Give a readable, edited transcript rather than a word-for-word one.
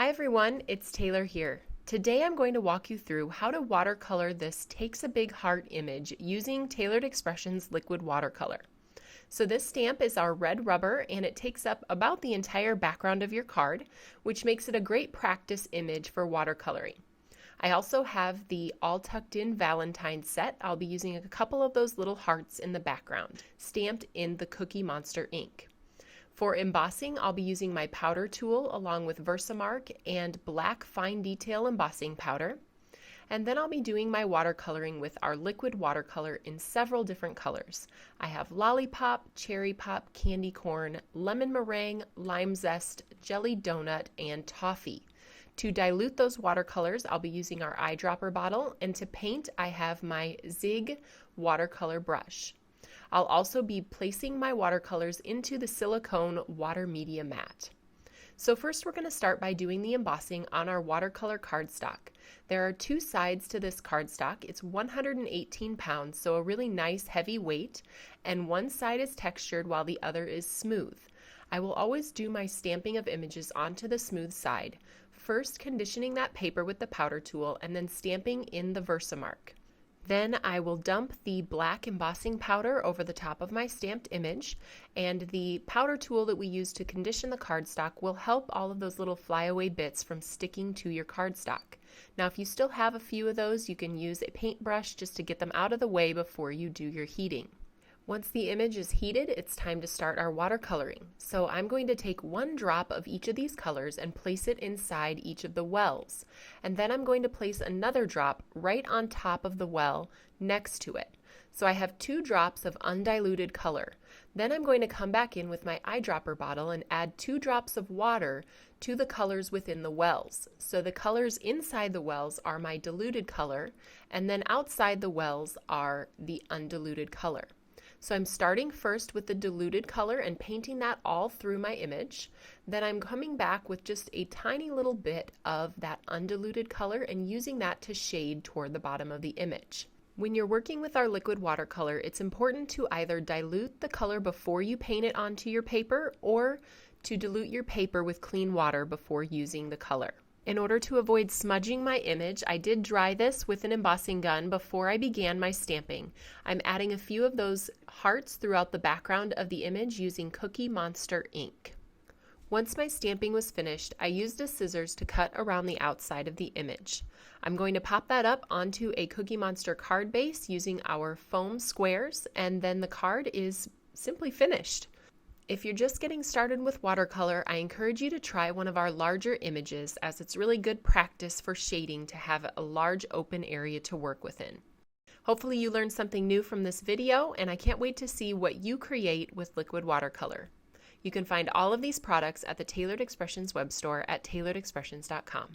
Hi everyone, it's Taylor here. Today I'm going to walk you through how to watercolor this Takes a Big Heart image using Tailored Expressions Liquid Watercolor. So this stamp is our red rubber and it takes up about the entire background of your card, which makes it a great practice image for watercoloring. I also have the all tucked in Valentine set. I'll be using a couple of those little hearts in the background, stamped in the Cookie Monster ink. For embossing, I'll be using my powder tool along with Versamark and black fine detail embossing powder. And then I'll be doing my watercoloring with our liquid watercolor in several different colors. I have Lollipop, Cherry Pop, Candy Corn, Lemon Meringue, Lime Zest, Jelly Donut, and Toffee. To dilute those watercolors, I'll be using our eyedropper bottle, and to paint, I have my Zig watercolor brush. I'll also be placing my watercolors into the silicone water media mat. So first we're going to start by doing the embossing on our Watercolor Cardstock. There are two sides to this cardstock. It's 118 pounds, so a really nice heavy weight, and one side is textured while the other is smooth. I will always do my stamping of images onto the smooth side, first conditioning that paper with the powder tool and then stamping in the Versamark. Then I will dump the black embossing powder over the top of my stamped image, and the powder tool that we use to condition the cardstock will help all of those little flyaway bits from sticking to your cardstock. Now if you still have a few of those, you can use a paintbrush just to get them out of the way before you do your heating. Once the image is heated, it's time to start our watercoloring. So I'm going to take one drop of each of these colors and place it inside each of the wells. And then I'm going to place another drop right on top of the well next to it. So I have two drops of undiluted color. Then I'm going to come back in with my eyedropper bottle and add 2 drops of water to the colors within the wells. So the colors inside the wells are my diluted color, and then outside the wells are the undiluted color. So I'm starting first with the diluted color and painting that all through my image. Then I'm coming back with just a tiny little bit of that undiluted color and using that to shade toward the bottom of the image. When you're working with our liquid watercolor, it's important to either dilute the color before you paint it onto your paper or to dilute your paper with clean water before using the color. In order to avoid smudging my image, I did dry this with an embossing gun before I began my stamping. I'm adding a few of those hearts throughout the background of the image using Cookie Monster ink. Once my stamping was finished, I used a scissors to cut around the outside of the image. I'm going to pop that up onto a Cookie Monster card base using our foam squares, and then the card is simply finished. If you're just getting started with watercolor, I encourage you to try one of our larger images, as it's really good practice for shading to have a large open area to work within. Hopefully you learned something new from this video, and I can't wait to see what you create with liquid watercolor. You can find all of these products at the Tailored Expressions web store at tailoredexpressions.com.